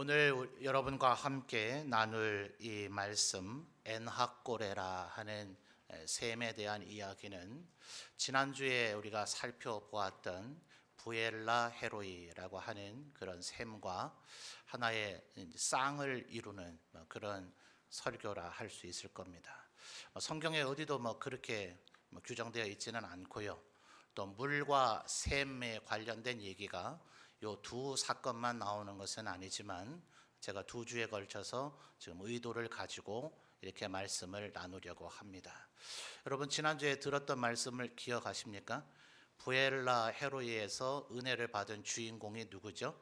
오늘 여러분과 함께 나눌 이 말씀 엔하꼬레라 하는 셈에 대한 이야기는 지난주에 우리가 살펴보았던 부엘라 헤로이라고 하는 그런 셈과 하나의 쌍을 이루는 그런 설교라 할 수 있을 겁니다. 성경에 어디도 그렇게 규정되어 있지는 않고요. 또 물과 셈에 관련된 얘기가 요 두 사건만 나오는 것은 아니지만 제가 두 주에 걸쳐서 지금 의도를 가지고 이렇게 말씀을 나누려고 합니다. 여러분 지난주에 들었던 말씀을 기억하십니까? 부엘라 헤로이에서 은혜를 받은 주인공이 누구죠?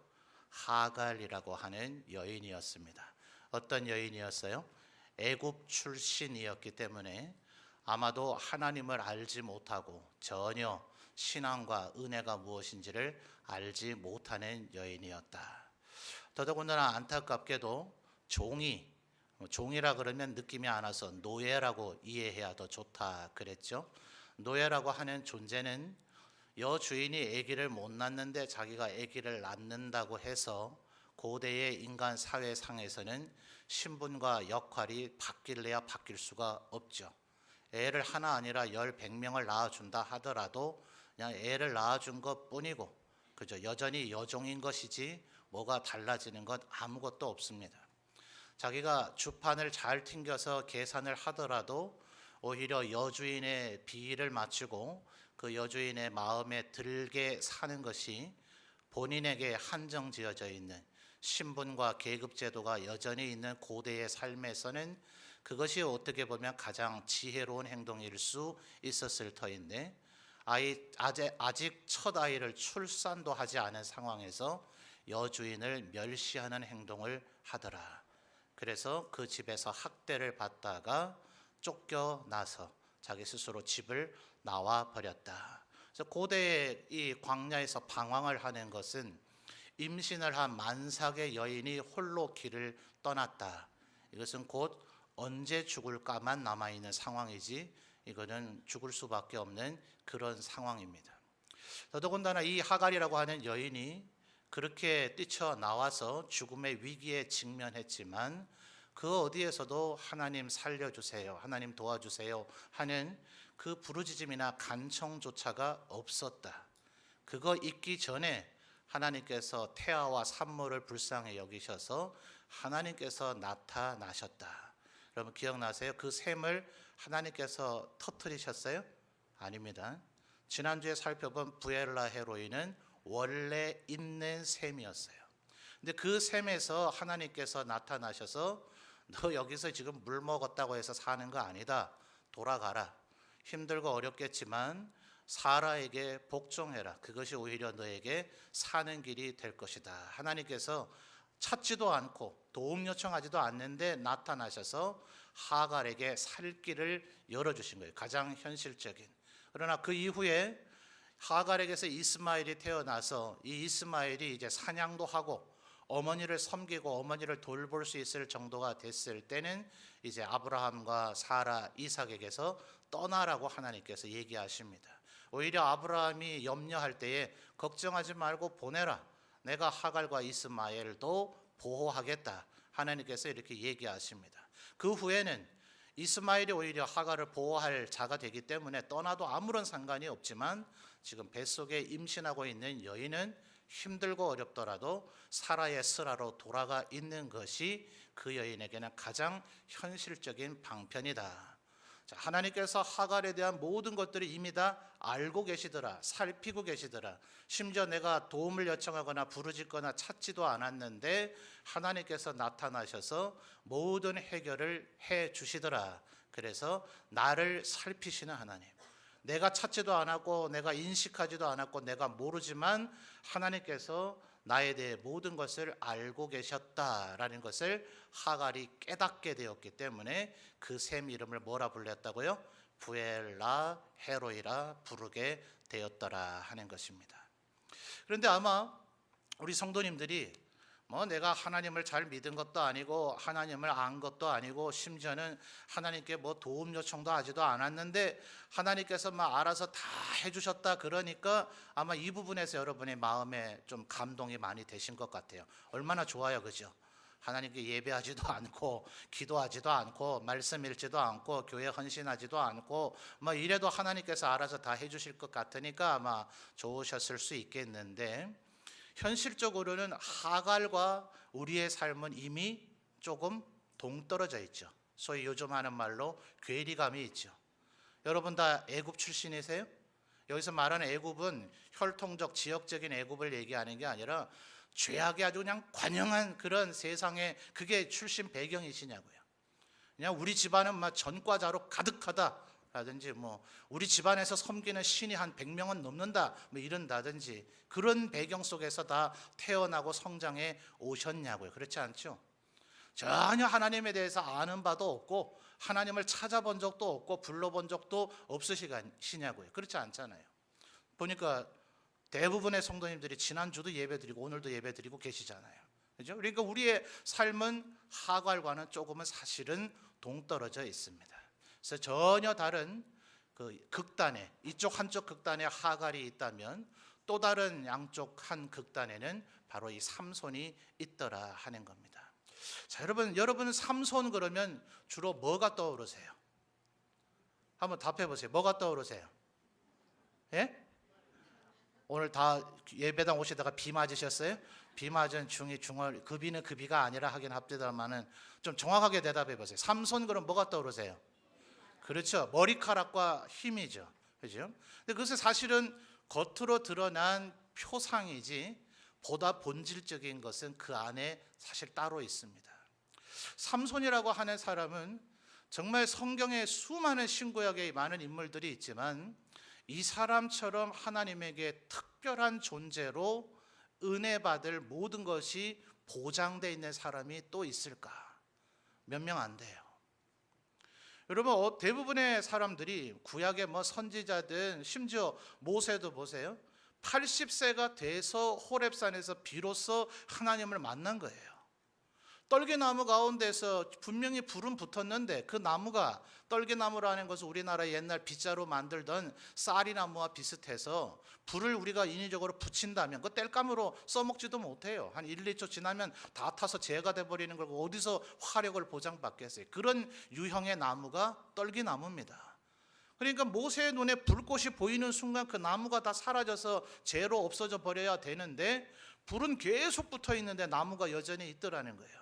하갈이라고 하는 여인이었습니다. 어떤 여인이었어요? 애굽 출신이었기 때문에 아마도 하나님을 알지 못하고 전혀 신앙과 은혜가 무엇인지를 알지 못하는 여인이었다. 더더군다나 안타깝게도 종이라 그러면 느낌이 안 와서 노예라고 이해해야 더 좋다 그랬죠. 노예라고 하는 존재는 여주인이 아기를 못 낳는데 자기가 아기를 낳는다고 해서 고대의 인간 사회상에서는 신분과 역할이 바뀔래야 바뀔 수가 없죠. 애를 하나 아니라 100명을 낳아준다 하더라도 그냥 애를 낳아준 것 뿐이고 그저 여전히 여종인 것이지 뭐가 달라지는 것 아무것도 없습니다. 자기가 주판을 잘 튕겨서 계산을 하더라도 오히려 여주인의 비위를 맞추고 그 여주인의 마음에 들게 사는 것이 본인에게 한정 지어져 있는 신분과 계급 제도가 여전히 있는 고대의 삶에서는 그것이 어떻게 보면 가장 지혜로운 행동일 수 있었을 터인데 아직 첫 아이를 출산도 하지 않은 상황에서 여주인을 멸시하는 행동을 하더라. 그래서 그 집에서 학대를 받다가 쫓겨나서 자기 스스로 집을 나와 버렸다. 그래서 고대의 이 광야에서 방황을 하는 것은 임신을 한 만삭의 여인이 홀로 길을 떠났다. 이것은 곧 언제 죽을까만 남아있는 상황이지 이거는 죽을 수밖에 없는 그런 상황입니다. 더더군다나 이 하갈이라고 하는 여인이 그렇게 뛰쳐나와서 죽음의 위기에 직면했지만 그 어디에서도 하나님 살려주세요, 하나님 도와주세요 하는 그 부르짖음이나 간청조차가 없었다. 그거 있기 전에 하나님께서 태아와 산모를 불쌍히 여기셔서 하나님께서 나타나셨다. 여러분 기억나세요? 그 셈을 하나님께서 터뜨리셨어요? 아닙니다. 지난주에 살펴본 부엘라 헤로이는 원래 있는 셈이었어요. 근데 그 셈에서 하나님께서 나타나셔서 너 여기서 지금 물 먹었다고 해서 사는 거 아니다. 돌아가라. 힘들고 어렵겠지만 사라에게 복종해라. 그것이 오히려 너에게 사는 길이 될 것이다. 하나님께서 찾지도 않고 도움 요청하지도 않는데 나타나셔서 하갈에게 살 길을 열어주신 거예요. 가장 현실적인. 그러나 그 이후에 하갈에게서 이스마엘이 태어나서 이 이스마엘이 이제 사냥도 하고 어머니를 섬기고 어머니를 돌볼 수 있을 정도가 됐을 때는 이제 아브라함과 사라, 이삭에게서 떠나라고 하나님께서 얘기하십니다. 오히려 아브라함이 염려할 때에 걱정하지 말고 보내라. 내가 하갈과 이스마엘도 보호하겠다. 하나님께서 이렇게 얘기하십니다. 그 후에는 이스마엘이 오히려 하갈을 보호할 자가 되기 때문에 떠나도 아무런 상관이 없지만 지금 뱃속에 임신하고 있는 여인은 힘들고 어렵더라도 사라의 슬하로 돌아가 있는 것이 그 여인에게는 가장 현실적인 방편이다. 하나님께서 하갈에 대한 모든 것들을 이미 다 알고 계시더라. 살피고 계시더라. 심지어 내가 도움을 요청하거나 부르짖거나 찾지도 않았는데 하나님께서 나타나셔서 모든 해결을 해 주시더라. 그래서 나를 살피시는 하나님. 내가 찾지도 않았고 내가 인식하지도 않았고 내가 모르지만 하나님께서 나에 대해 모든 것을 알고 계셨다라는 것을 하갈이 깨닫게 되었기 때문에 그 셈 이름을 뭐라 불렸다고요? 부엘라 헤로이라 부르게 되었더라 하는 것입니다. 그런데 아마 우리 성도님들이 내가 하나님을 잘 믿은 것도 아니고 하나님을 안 것도 아니고 심지어는 하나님께 도움 요청도 하지도 않았는데 하나님께서 알아서 다 해주셨다 그러니까 아마 이 부분에서 여러분의 마음에 좀 감동이 많이 되신 것 같아요. 얼마나 좋아요, 그죠? 하나님께 예배하지도 않고 기도하지도 않고 말씀 읽지도 않고 교회 헌신하지도 않고 뭐 이래도 하나님께서 알아서 다 해주실 것 같으니까 아마 좋으셨을 수 있겠는데, 현실적으로는 하갈과 우리의 삶은 이미 조금 동떨어져 있죠. 소위 요즘 하는 말로 괴리감이 있죠. 여러분 다 애굽 출신이세요? 여기서 말하는 애굽은 혈통적 지역적인 애굽을 얘기하는 게 아니라 죄악이 아주 그냥 관영한 그런 세상에, 그게 출신 배경이시냐고요. 그냥 우리 집안은 막 전과자로 가득하다라든지, 뭐 우리 집안에서 섬기는 신이 한 100명은 넘는다 뭐 이런다든지, 그런 배경 속에서 다 태어나고 성장해 오셨냐고요. 그렇지 않죠? 전혀 하나님에 대해서 아는 바도 없고 하나님을 찾아본 적도 없고 불러본 적도 없으시냐고요. 그렇지 않잖아요. 보니까 대부분의 성도님들이 지난주도 예배드리고 오늘도 예배드리고 계시잖아요. 그죠? 그러니까 우리의 삶은 하갈과는 조금은 사실은 동떨어져 있습니다. 그래서 전혀 다른 그 극단에, 이쪽 한쪽 극단에 하갈이 있다면 또 다른 양쪽 한 극단에는 바로 이 삼손이 있더라 하는 겁니다. 자, 여러분 삼손 그러면 주로 뭐가 떠오르세요? 한번 답해 보세요. 뭐가 떠오르세요? 예? 오늘 다 예배당 오시다가 비 맞으셨어요? 비 맞은 중이 중얼, 급이는 급이가 아니라 하긴 합니다만은 좀 정확하게 대답해 보세요. 삼손 그럼 뭐가 떠오르세요? 그렇죠. 머리카락과 힘이죠. 그죠? 근데 그것은 사실은 겉으로 드러난 표상이지 보다 본질적인 것은 그 안에 사실 따로 있습니다. 삼손이라고 하는 사람은 정말 성경에 수많은 신구약에 많은 인물들이 있지만 이 사람처럼 하나님에게 특별한 존재로 은혜 받을 모든 것이 보장되어 있는 사람이 또 있을까? 몇 명 안 돼요. 여러분 대부분의 사람들이 구약의 뭐 선지자든 심지어 모세도 보세요. 80세가 돼서 호렙산에서 비로소 하나님을 만난 거예요. 떨기나무 가운데서 분명히 불은 붙었는데 그 나무가, 떨기나무라는 것은 우리나라 옛날 빗자루 만들던 쌀이나무와 비슷해서 불을 우리가 인위적으로 붙인다면 그 땔감으로 써먹지도 못해요. 한 1, 2초 지나면 다 타서 재가 돼버리는 걸 어디서 화력을 보장받겠어요. 그런 유형의 나무가 떨기나무입니다. 그러니까 모세의 눈에 불꽃이 보이는 순간 그 나무가 다 사라져서 재로 없어져 버려야 되는데 불은 계속 붙어 있는데 나무가 여전히 있더라는 거예요.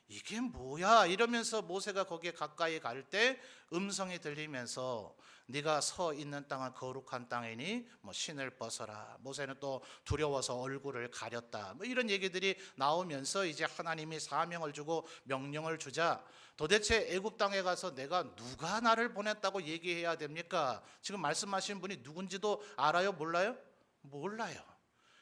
이게 뭐야? 이러면서 모세가 거기에 가까이 갈 때 음성이 들리면서 네가 서 있는 땅은 거룩한 땅이니 뭐 신을 벗어라. 모세는 또 두려워서 얼굴을 가렸다. 뭐 이런 얘기들이 나오면서 이제 하나님이 사명을 주고 명령을 주자 도대체 애굽 땅에 가서 내가 누가 나를 보냈다고 얘기해야 됩니까? 지금 말씀하신 분이 누군지도 알아요? 몰라요? 몰라요.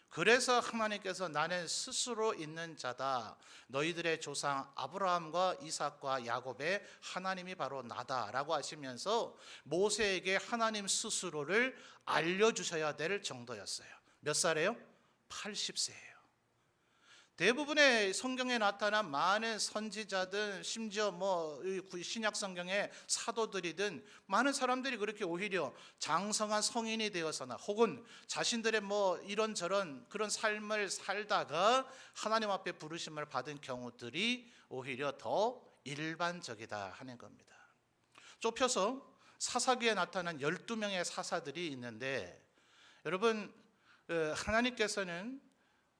그래서 하나님께서 나는 스스로 있는 자다. 너희들의 조상 아브라함과 이삭과 야곱의 하나님이 바로 나다라고 하시면서 모세에게 하나님 스스로를 알려주셔야 될 정도였어요. 몇 살이에요? 80세예요. 대부분의 성경에 나타난 많은 선지자든 심지어 뭐 신약 성경의 사도들이든 많은 사람들이 그렇게 오히려 장성한 성인이 되어서나 혹은 자신들의 뭐 이런저런 그런 삶을 살다가 하나님 앞에 부르심을 받은 경우들이 오히려 더 일반적이다 하는 겁니다. 좁혀서 사사기에 나타난 12명의 사사들이 있는데 여러분 하나님께서는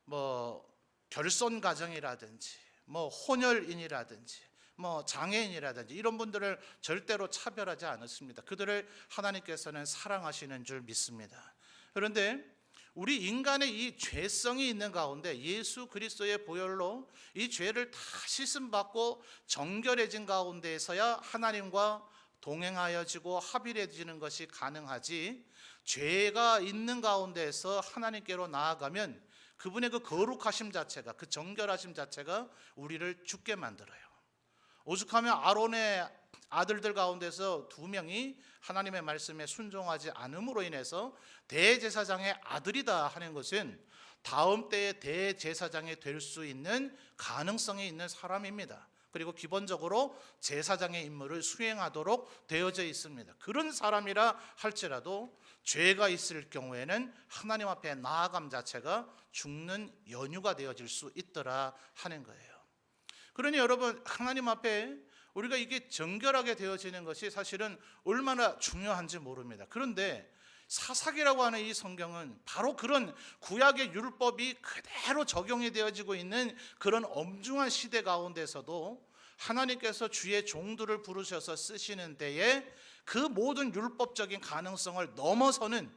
뭐 결손 가정이라든지 뭐 혼혈인이라든지 뭐 장애인이라든지 이런 분들을 절대로 차별하지 않았습니다. 그들을 하나님께서는 사랑하시는 줄 믿습니다. 그런데 우리 인간의 이 죄성이 있는 가운데 예수 그리스도의 보혈로 이 죄를 다 씻음받고 정결해진 가운데에서야 하나님과 동행하여지고 합일해지는 것이 가능하지, 죄가 있는 가운데에서 하나님께로 나아가면 그분의 그 거룩하심 자체가, 그 정결하심 자체가 우리를 죽게 만들어요. 오죽하면 아론의 아들들 가운데서 2명이 하나님의 말씀에 순종하지 않음으로 인해서 대제사장의 아들이다 하는 것은 다음 때의 대제사장이 될 수 있는 가능성이 있는 사람입니다. 그리고 기본적으로 제사장의 임무를 수행하도록 되어져 있습니다. 그런 사람이라 할지라도 죄가 있을 경우에는 하나님 앞에 나아감 자체가 죽는 연유가 되어질 수 있더라 하는 거예요. 그러니 여러분, 하나님 앞에 우리가 이게 정결하게 되어지는 것이 사실은 얼마나 중요한지 모릅니다. 그런데 사사기라고 하는 이 성경은 바로 그런 구약의 율법이 그대로 적용이 되어지고 있는 그런 엄중한 시대 가운데서도 하나님께서 주의 종들을 부르셔서 쓰시는 때에 그 모든 율법적인 가능성을 넘어서는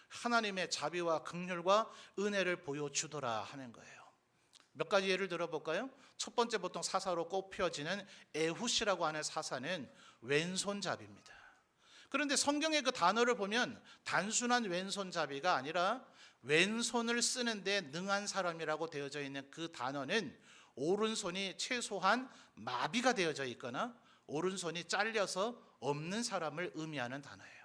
하나님의 자비와 긍휼과 은혜를 보여주더라 하는 거예요. 몇 가지 예를 들어볼까요? 첫 번째, 보통 사사로 꼽혀지는 에훗이라고 하는 사사는 왼손잡이입니다. 그런데 성경의 그 단어를 보면 단순한 왼손잡이가 아니라 왼손을 쓰는데 능한 사람이라고 되어져 있는 그 단어는 오른손이 최소한 마비가 되어져 있거나 오른손이 잘려서 없는 사람을 의미하는 단어예요.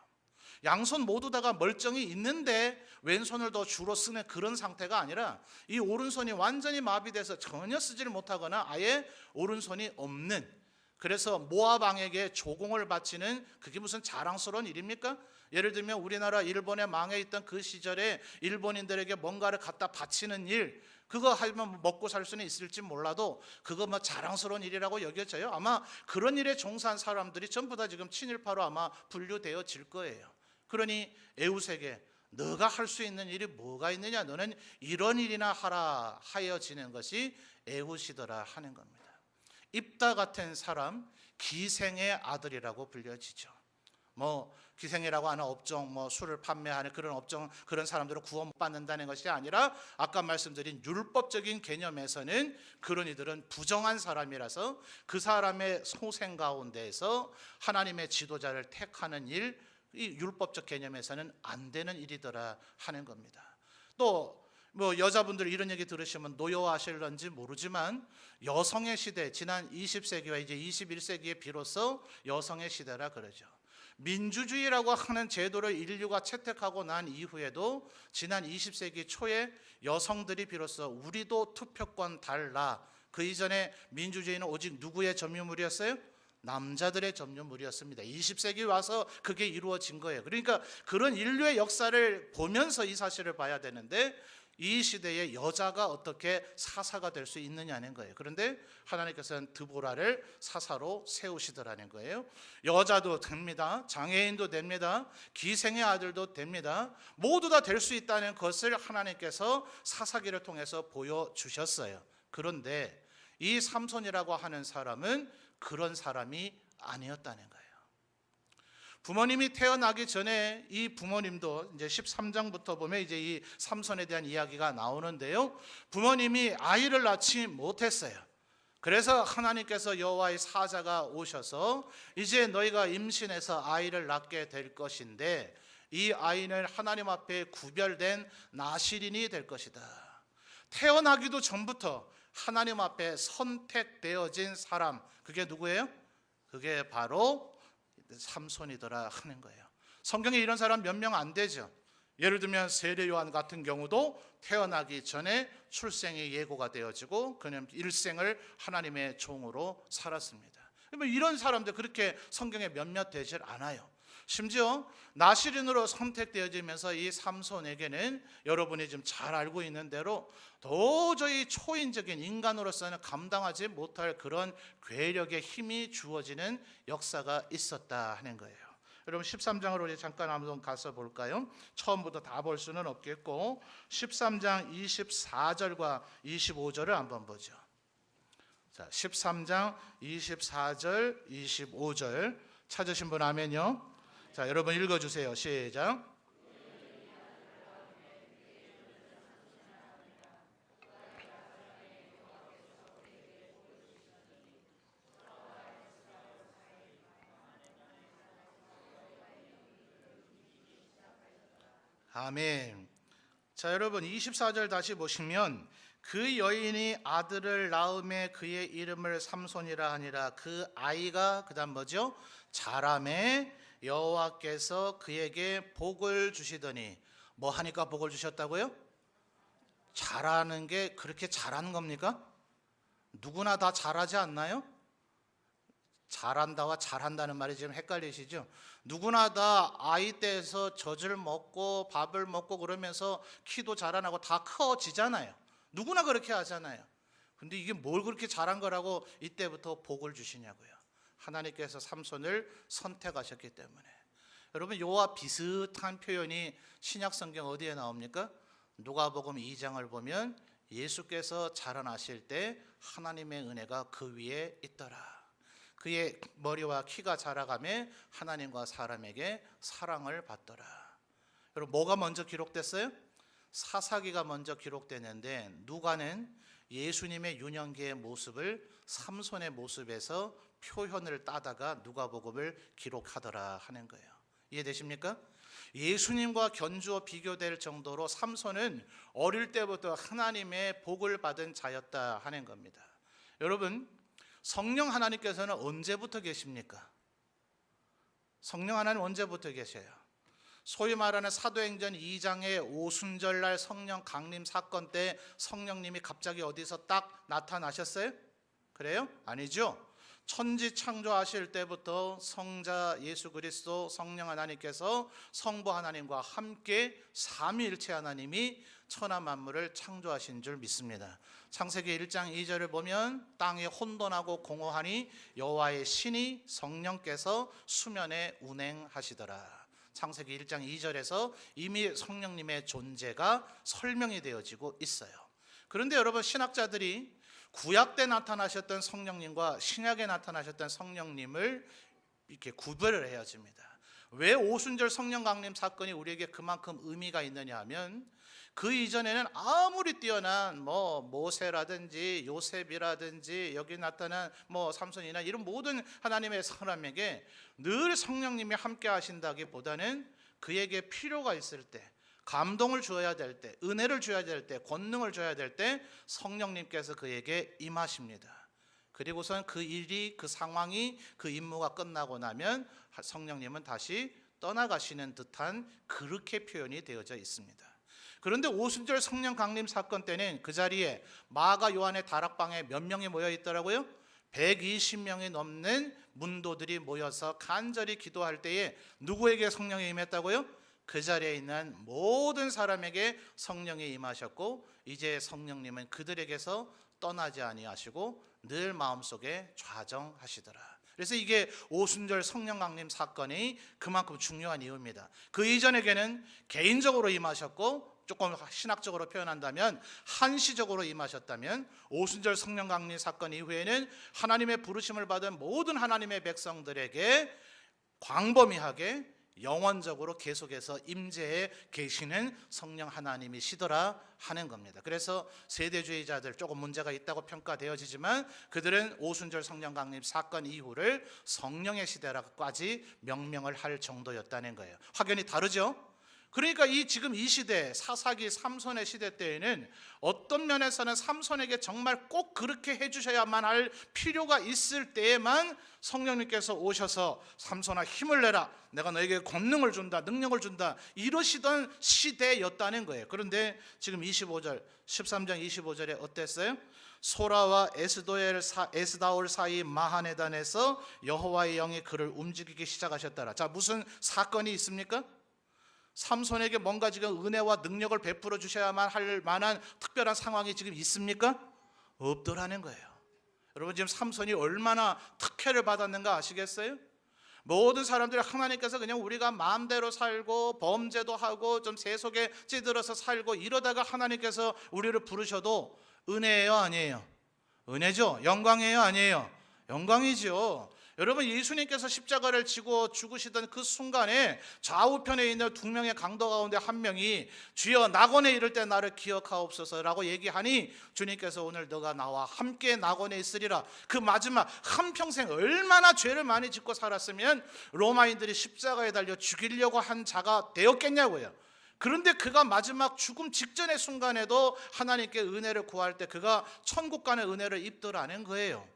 양손 모두 다가 멀쩡히 있는데 왼손을 더 주로 쓰는 그런 상태가 아니라 이 오른손이 완전히 마비돼서 전혀 쓰지를 못하거나 아예 오른손이 없는, 그래서 모압 왕에게 조공을 바치는, 그게 무슨 자랑스러운 일입니까? 예를 들면 우리나라 일본에 망해 있던 그 시절에 일본인들에게 뭔가를 갖다 바치는 일, 그거 하면 먹고 살 수는 있을지 몰라도 그거 뭐 자랑스러운 일이라고 여겨져요. 아마 그런 일에 종사한 사람들이 전부 다 지금 친일파로 아마 분류되어질 거예요. 그러니 에훗에게 너가 할 수 있는 일이 뭐가 있느냐, 너는 이런 일이나 하라 하여지는 것이 에훗이더라 하는 겁니다. 입다 같은 사람, 기생의 아들이라고 불려지죠. 뭐 기생이라고 하는 업종, 뭐 술을 판매하는 그런 업종, 그런 사람들은 구원 못 받는다는 것이 아니라 아까 말씀드린 율법적인 개념에서는 그런 이들은 부정한 사람이라서 그 사람의 소생 가운데에서 하나님의 지도자를 택하는 일, 이 율법적 개념에서는 안 되는 일이더라 하는 겁니다. 또 뭐 여자분들 이런 얘기 들으시면 노여워하실런지 모르지만 여성의 시대, 지난 20세기와 이제 21세기에 비로소 여성의 시대라 그러죠. 민주주의라고 하는 제도를 인류가 채택하고 난 이후에도 지난 20세기 초에 여성들이 비로소 우리도 투표권 달라, 그 이전에 민주주의는 오직 누구의 점유물이었어요? 남자들의 점유물이었습니다. 20세기 와서 그게 이루어진 거예요. 그러니까 그런 인류의 역사를 보면서 이 사실을 봐야 되는데 이 시대에 여자가 어떻게 사사가 될 수 있느냐는 거예요. 그런데 하나님께서는 드보라를 사사로 세우시더라는 거예요. 여자도 됩니다. 장애인도 됩니다. 기생의 아들도 됩니다. 모두 다 될 수 있다는 것을 하나님께서 사사기를 통해서 보여주셨어요. 그런데 이 삼손이라고 하는 사람은 그런 사람이 아니었다는 거예요. 부모님이 태어나기 전에 이 부모님도 이제 13장부터 보면 이제 이 삼손에 대한 이야기가 나오는데요. 부모님이 아이를 낳지 못했어요. 그래서 하나님께서 여호와의 사자가 오셔서 이제 너희가 임신해서 아이를 낳게 될 것인데 이 아이는 하나님 앞에 구별된 나실인이 될 것이다. 태어나기도 전부터 하나님 앞에 선택되어진 사람, 그게 누구예요? 그게 바로 삼손이더라 하는 거예요. 성경에 이런 사람 몇 명 안 되죠. 예를 들면 세례 요한 같은 경우도 태어나기 전에 출생이 예고가 되어지고 그는 일생을 하나님의 종으로 살았습니다. 이런 사람들 그렇게 성경에 몇몇 되질 않아요. 심지어 나실인으로 선택되어지면서 이 삼손에게는 여러분이 지금 잘 알고 있는 대로 도저히 초인적인 인간으로서는 감당하지 못할 그런 괴력의 힘이 주어지는 역사가 있었다 하는 거예요. 여러분 13장으로 우리 잠깐 한번 가서 볼까요? 처음부터 다 볼 수는 없겠고 13장 24절과 25절을 한번 보죠. 자, 13장 24절 25절 찾으신 분 아멘요. 자, 여러분 읽어주세요. 시작. 아멘. 자, 여러분 24절 다시 보시면 그 여인이 아들을 낳음에 그의 이름을 삼손이라 하니라. 그 아이가 그다음 뭐죠? 자라매 여호와께서 그에게 복을 주시더니, 뭐 하니까 복을 주셨다고요? 잘하는 게 그렇게 잘하는 겁니까? 누구나 다 잘하지 않나요? 잘한다와 잘한다는 말이 지금 헷갈리시죠? 누구나 다 아이 때에서 젖을 먹고 밥을 먹고 그러면서 키도 자라나고 다 커지잖아요. 누구나 그렇게 하잖아요. 근데 이게 뭘 그렇게 잘한 거라고 이때부터 복을 주시냐고요. 하나님께서 삼손을 선택하셨기 때문에. 여러분, 요와 비슷한 표현이 신약 성경 어디에 나옵니까? 누가복음 2장을 보면 예수께서 자라나실 때 하나님의 은혜가 그 위에 있더라. 그의 머리와 키가 자라가며 하나님과 사람에게 사랑을 받더라. 여러분, 뭐가 먼저 기록됐어요? 사사기가 먼저 기록되는데 누가는 예수님의 유년기의 모습을 삼손의 모습에서 표현을 따다가 누가복음을 기록하더라 하는 거예요. 이해되십니까? 예수님과 견주어 비교될 정도로 삼손은 어릴 때부터 하나님의 복을 받은 자였다 하는 겁니다. 여러분, 성령 하나님께서는 언제부터 계십니까? 성령 하나님 언제부터 계셔요? 소위 말하는 사도행전 2장의 오순절날 성령 강림 사건 때 성령님이 갑자기 어디서 딱 나타나셨어요? 그래요? 아니죠. 천지 창조하실 때부터 성자 예수 그리스도 성령 하나님께서 성부 하나님과 함께 삼위일체 하나님이 천하 만물을 창조하신 줄 믿습니다. 창세기 1장 2절을 보면 땅이 혼돈하고 공허하니 여호와의 신이 성령께서 수면에 운행하시더라. 창세기 1장 2절에서 이미 성령님의 존재가 설명이 되어지고 있어요. 그런데 여러분, 신학자들이 구약 때 나타나셨던 성령님과 신약에 나타나셨던 성령님을 이렇게 구별을 해야 됩니다. 왜 오순절 성령 강림 사건이 우리에게 그만큼 의미가 있느냐 하면 그 이전에는 아무리 뛰어난 모세라든지 요셉이라든지 여기 나타난 삼손이나 이런 모든 하나님의 사람에게 늘 성령님이 함께 하신다기보다는 그에게 필요가 있을 때, 감동을 주어야 될 때, 은혜를 줘야 될 때, 권능을 줘야 될 때 성령님께서 그에게 임하십니다. 그리고선 그 일이, 그 상황이, 그 임무가 끝나고 나면 성령님은 다시 떠나가시는 듯한 그렇게 표현이 되어져 있습니다. 그런데 오순절 성령 강림 사건 때는 그 자리에 마가 요한의 다락방에 몇 명이 모여 있더라고요? 120명이 넘는 문도들이 모여서 간절히 기도할 때에 누구에게 성령이 임했다고요? 그 자리에 있는 모든 사람에게 성령이 임하셨고 이제 성령님은 그들에게서 떠나지 아니하시고 늘 마음속에 좌정하시더라. 그래서 이게 오순절 성령 강림 사건이 그만큼 중요한 이유입니다. 그 이전에게는 개인적으로 임하셨고 조금 신학적으로 표현한다면 한시적으로 임하셨다면 오순절 성령 강림 사건 이후에는 하나님의 부르심을 받은 모든 하나님의 백성들에게 광범위하게 영원적으로 계속해서 임재해 계시는 성령 하나님이시더라 하는 겁니다. 그래서 세대주의자들 조금 문제가 있다고 평가되어지지만 그들은 오순절 성령 강림 사건 이후를 성령의 시대라고까지 명명을 할 정도였다는 거예요. 확연히 다르죠? 그러니까 지금 이 시대, 사사기 삼손의 시대 때에는 어떤 면에서는 삼손에게 정말 꼭 그렇게 해주셔야만 할 필요가 있을 때에만 성령님께서 오셔서 삼손아 힘을 내라, 내가 너에게 권능을 준다, 능력을 준다, 이러시던 시대였다는 거예요. 그런데 지금 13장 25절에 어땠어요? 소라와 에스다올 사이 마하네단에서 여호와의 영이 그를 움직이기 시작하셨더라. 자, 무슨 사건이 있습니까? 삼손에게 뭔가 지금 은혜와 능력을 베풀어 주셔야만 할 만한 특별한 상황이 지금 있습니까? 없더라는 거예요. 여러분, 지금 삼손이 얼마나 특혜를 받았는가 아시겠어요? 모든 사람들이 하나님께서 그냥 우리가 마음대로 살고 범죄도 하고 좀 세속에 찌들어서 살고 이러다가 하나님께서 우리를 부르셔도 은혜예요, 아니에요? 은혜죠. 영광이에요, 아니에요? 영광이죠. 여러분, 예수님께서 십자가를 지고 죽으시던 그 순간에 좌우편에 있는 두 명의 강도 가운데 한 명이 주여 낙원에 이를 때 나를 기억하옵소서라고 얘기하니 주님께서 오늘 너가 나와 함께 낙원에 있으리라. 그 마지막 한평생 얼마나 죄를 많이 짓고 살았으면 로마인들이 십자가에 달려 죽이려고 한 자가 되었겠냐고요. 그런데 그가 마지막 죽음 직전의 순간에도 하나님께 은혜를 구할 때 그가 천국 가는 은혜를 입더라는 거예요.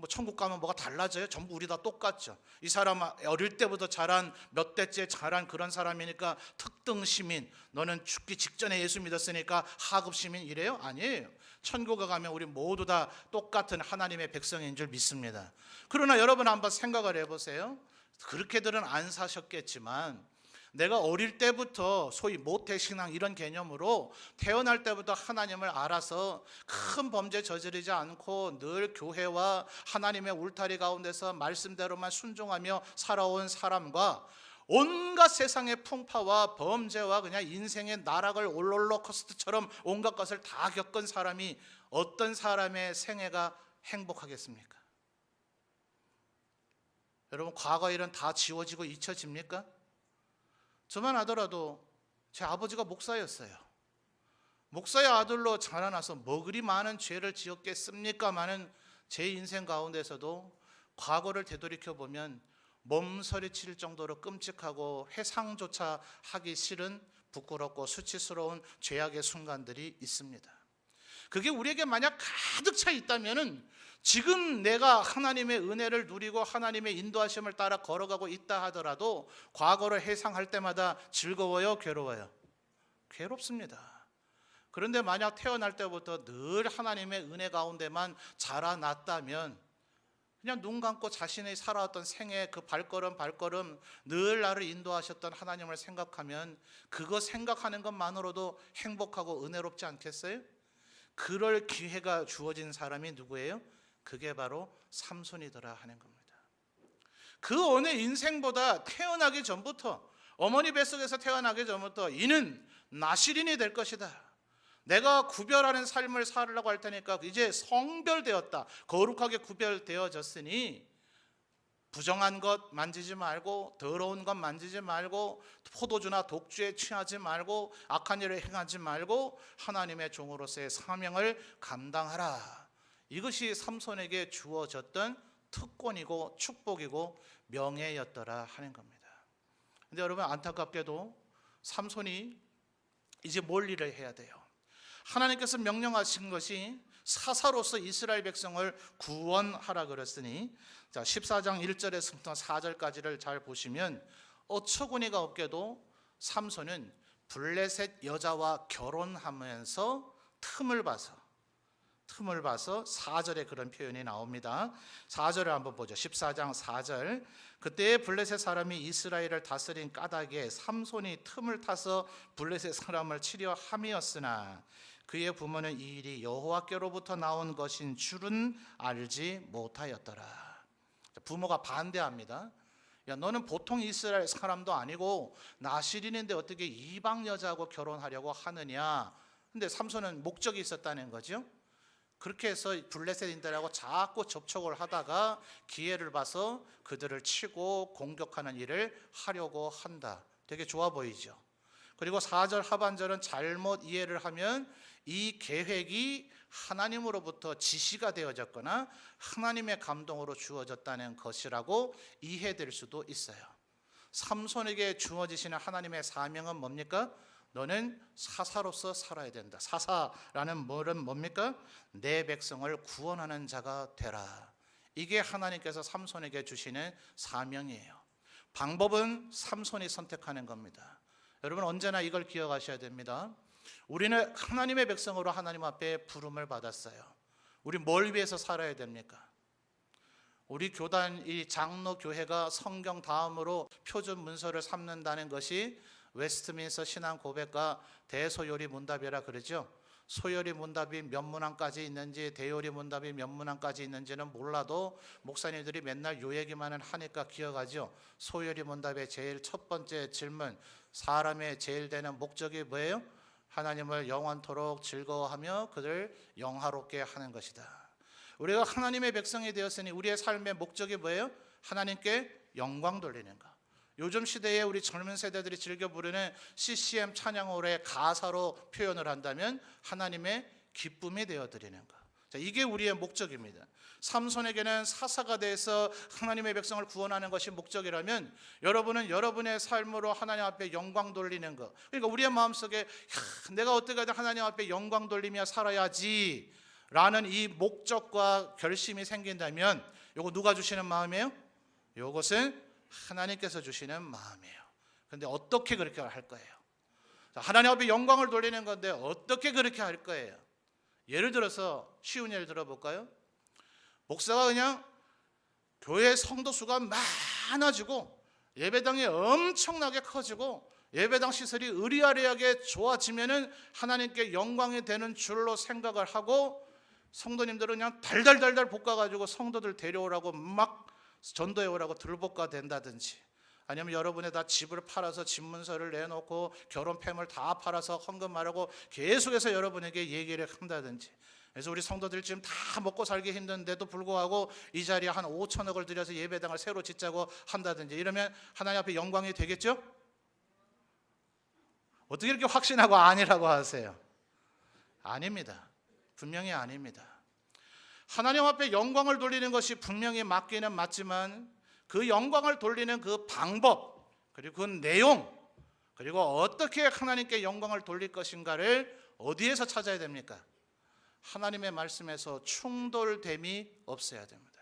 천국 가면 뭐가 달라져요? 전부 우리 다 똑같죠. 이 사람 어릴 때부터 자란, 몇 대째 자란 그런 사람이니까 특등 시민, 너는 죽기 직전에 예수 믿었으니까 하급 시민 이래요? 아니에요. 천국에 가면 우리 모두 다 똑같은 하나님의 백성인 줄 믿습니다. 그러나 여러분 한번 생각을 해보세요. 그렇게들은 안 사셨겠지만 내가 어릴 때부터 소위 모태신앙 이런 개념으로 태어날 때부터 하나님을 알아서 큰 범죄 저지르지 않고 늘 교회와 하나님의 울타리 가운데서 말씀대로만 순종하며 살아온 사람과 온갖 세상의 풍파와 범죄와 그냥 인생의 나락을 롤러코스터처럼 온갖 것을 다 겪은 사람이 어떤 사람의 생애가 행복하겠습니까? 여러분, 과거 일은 다 지워지고 잊혀집니까? 저만 하더라도 제 아버지가 목사였어요. 목사의 아들로 자라나서 뭐 그리 많은 죄를 지었겠습니까마는 제 인생 가운데서도 과거를 되돌이켜보면 몸서리칠 정도로 끔찍하고 회상조차 하기 싫은 부끄럽고 수치스러운 죄악의 순간들이 있습니다. 그게 우리에게 만약 가득 차 있다면 지금 내가 하나님의 은혜를 누리고 하나님의 인도하심을 따라 걸어가고 있다 하더라도 과거를 회상할 때마다 즐거워요, 괴로워요? 괴롭습니다. 그런데 만약 태어날 때부터 늘 하나님의 은혜 가운데만 자라났다면 그냥 눈 감고 자신이 살아왔던 생애 그 발걸음 늘 나를 인도하셨던 하나님을 생각하면 그거 생각하는 것만으로도 행복하고 은혜롭지 않겠어요? 그럴 기회가 주어진 사람이 누구예요? 그게 바로 삼손이더라 하는 겁니다. 그 어느 인생보다 태어나기 전부터, 어머니 뱃속에서 태어나기 전부터 이는 나실인이 될 것이다. 내가 구별하는 삶을 살으려고 할 테니까 이제 성별되었다, 거룩하게 구별되어졌으니 부정한 것 만지지 말고 더러운 것 만지지 말고 포도주나 독주에 취하지 말고 악한 일을 행하지 말고 하나님의 종으로서의 사명을 감당하라. 이것이 삼손에게 주어졌던 특권이고 축복이고 명예였더라 하는 겁니다. 그런데 여러분, 안타깝게도 삼손이 이제 뭘 일을 해야 돼요? 하나님께서 명령하신 것이 사사로서 이스라엘 백성을 구원하라 그랬으니, 자 14장 1절에서부터 4절까지를 잘 보시면 어처구니가 없게도 삼손은 블레셋 여자와 결혼하면서 틈을 봐서 4절에 그런 표현이 나옵니다. 4절을 한번 보죠. 14장 4절. 그때 블레셋 사람이 이스라엘을 다스린 까닭에 삼손이 틈을 타서 블레셋 사람을 치려 함이었으나 그의 부모는 이 일이 여호와께로부터 나온 것인 줄은 알지 못하였더라. 부모가 반대합니다. 야, 너는 보통 이스라엘 사람도 아니고 나실인인데 어떻게 이방 여자하고 결혼하려고 하느냐. 근데 삼손은 목적이 있었다는 거죠. 그렇게 해서 블레셋인들하고 자꾸 접촉을 하다가 기회를 봐서 그들을 치고 공격하는 일을 하려고 한다. 되게 좋아 보이죠. 그리고 4절 하반절은 잘못 이해를 하면 이 계획이 하나님으로부터 지시가 되어졌거나 하나님의 감동으로 주어졌다는 것이라고 이해될 수도 있어요. 삼손에게 주어지시는 하나님의 사명은 뭡니까? 너는 사사로서 살아야 된다. 사사라는 말은 뭡니까? 내 백성을 구원하는 자가 되라. 이게 하나님께서 삼손에게 주시는 사명이에요. 방법은 삼손이 선택하는 겁니다. 여러분, 언제나 이걸 기억하셔야 됩니다. 우리는 하나님의 백성으로 하나님 앞에 부름을 받았어요. 우리 뭘 위해서 살아야 됩니까? 우리 교단, 이 장로 교회가 성경 다음으로 표준 문서를 삼는다는 것이 웨스트민스터 신앙 고백과 대소요리 문답이라 그러죠. 소요리 문답이 몇 문항까지 있는지 대요리 문답이 몇 문항까지 있는지는 몰라도 목사님들이 맨날 요 얘기만 하니까 기억하죠. 소요리 문답의 제일 첫 번째 질문, 사람의 제일 되는 목적이 뭐예요? 하나님을 영원토록 즐거워하며 그를 영화롭게 하는 것이다. 우리가 하나님의 백성이 되었으니 우리의 삶의 목적이 뭐예요? 하나님께 영광 돌리는 것. 요즘 시대에 우리 젊은 세대들이 즐겨 부르는 CCM 찬양홀의 가사로 표현을 한다면 하나님의 기쁨이 되어드리는 것. 자, 이게 우리의 목적입니다. 삼손에게는 사사가 돼서 하나님의 백성을 구원하는 것이 목적이라면 여러분은 여러분의 삶으로 하나님 앞에 영광 돌리는 것. 그러니까 우리의 마음속에 내가 어떻게든 하나님 앞에 영광 돌리며 살아야지 라는 이 목적과 결심이 생긴다면 이거 누가 주시는 마음이에요? 이것은 하나님께서 주시는 마음이에요. 그런데 어떻게 그렇게 할 거예요? 하나님 앞에 영광을 돌리는 건데 어떻게 그렇게 할 거예요? 예를 들어서 쉬운 예를 들어볼까요? 목사가 그냥 교회 성도 수가 많아지고 예배당이 엄청나게 커지고 예배당 시설이 의리아리하게 좋아지면은 하나님께 영광이 되는 줄로 생각을 하고 성도님들은 그냥 달달달달 볶아가지고 성도들 데려오라고 막 전도해 오라고 들볶아 된다든지, 아니면 여러분의 다 집을 팔아서 집문서를 내놓고 결혼패물 다 팔아서 헌금하라고 계속해서 여러분에게 얘기를 한다든지. 그래서 우리 성도들 지금 다 먹고 살기 힘든데도 불구하고 이 자리에 한 5천억을 들여서 예배당을 새로 짓자고 한다든지 이러면 하나님 앞에 영광이 되겠죠? 어떻게 이렇게 확신하고 아니라고 하세요? 아닙니다. 분명히 아닙니다. 하나님 앞에 영광을 돌리는 것이 분명히 맞기는 맞지만 그 영광을 돌리는 그 방법, 그리고 그 내용, 그리고 어떻게 하나님께 영광을 돌릴 것인가를 어디에서 찾아야 됩니까? 하나님의 말씀에서 충돌됨이 없어야 됩니다.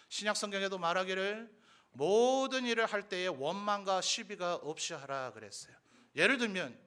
신약 성경에도 말하기를 모든 일을 할 때에 원망과 시비가 없이 하라 그랬어요. 예를 들면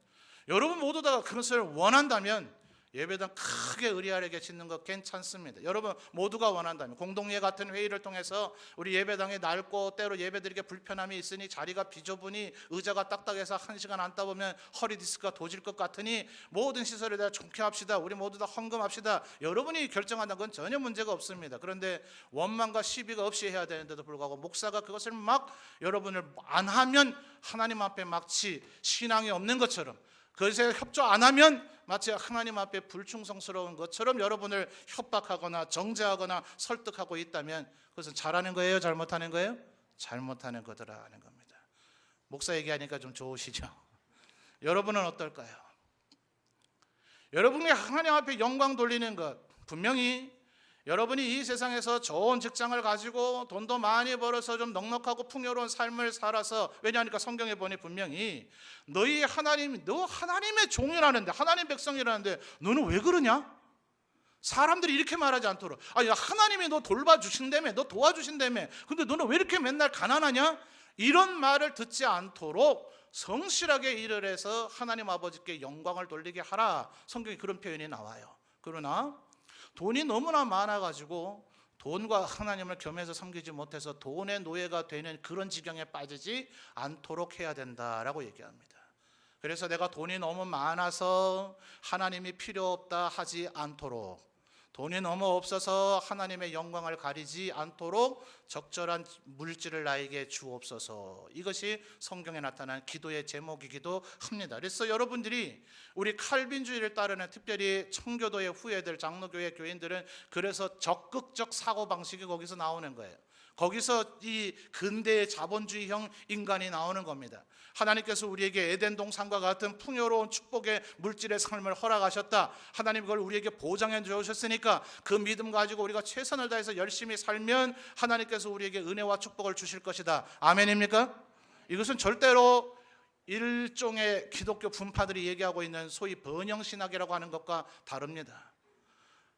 여러분 모두 다 그것을 원한다면 예배당 크게 의리아리하게 짓는 거 괜찮습니다. 여러분 모두가 원한다면 공동회 같은 회의를 통해서 우리 예배당이 낡고 때로 예배드리기 불편함이 있으니 자리가 비좁으니 의자가 딱딱해서 1시간 앉다 보면 허리 디스크가 도질 것 같으니 모든 시설에 대해 좋게 합시다. 우리 모두 다 헌금합시다. 여러분이 결정한다는 건 전혀 문제가 없습니다. 그런데 원망과 시비가 없이 해야 되는데도 불구하고 목사가 그것을 막 여러분을 안 하면 하나님 앞에 마치 신앙이 없는 것처럼, 그것에 협조 안 하면 마치 하나님 앞에 불충성스러운 것처럼 여러분을 협박하거나 정죄하거나 설득하고 있다면 그것은 잘하는 거예요? 잘못하는 거예요? 잘못하는 거더라는 겁니다. 목사 얘기하니까 좀 좋으시죠? 여러분은 어떨까요? 여러분이 하나님 앞에 영광 돌리는 것, 분명히 여러분이 이 세상에서 좋은 직장을 가지고 돈도 많이 벌어서 좀 넉넉하고 풍요로운 삶을 살아서, 왜냐하니까 성경에 보니 분명히 너희 하나님, 너 하나님의 종이라는데, 하나님 백성이라는데 너는 왜 그러냐? 사람들이 이렇게 말하지 않도록, 야, 하나님이 너 돌봐주신다며, 너 도와주신다며, 근데 너는 왜 이렇게 맨날 가난하냐? 이런 말을 듣지 않도록 성실하게 일을 해서 하나님 아버지께 영광을 돌리게 하라. 성경에 그런 표현이 나와요. 그러나 돈이 너무나 많아가지고 돈과 하나님을 겸해서 섬기지 못해서 돈의 노예가 되는 그런 지경에 빠지지 않도록 해야 된다라고 얘기합니다. 그래서 내가 돈이 너무 많아서 하나님이 필요 없다 하지 않도록, 돈이 너무 없어서 하나님의 영광을 가리지 않도록 적절한 물질을 나에게 주옵소서. 이것이 성경에 나타난 기도의 제목이기도 합니다. 그래서 여러분들이 우리 칼빈주의를 따르는 특별히 청교도의 후예들, 장로교회 교인들은 그래서 적극적 사고방식이 거기서 나오는 거예요. 거기서 이 근대의 자본주의형 인간이 나오는 겁니다. 하나님께서 우리에게 에덴 동산과 같은 풍요로운 축복의 물질의 삶을 허락하셨다. 하나님 그걸 우리에게 보장해 주셨으니까 그 믿음 가지고 우리가 최선을 다해서 열심히 살면 하나님께서 우리에게 은혜와 축복을 주실 것이다. 아멘입니까? 이것은 절대로 일종의 기독교 분파들이 얘기하고 있는 소위 번영신학이라고 하는 것과 다릅니다.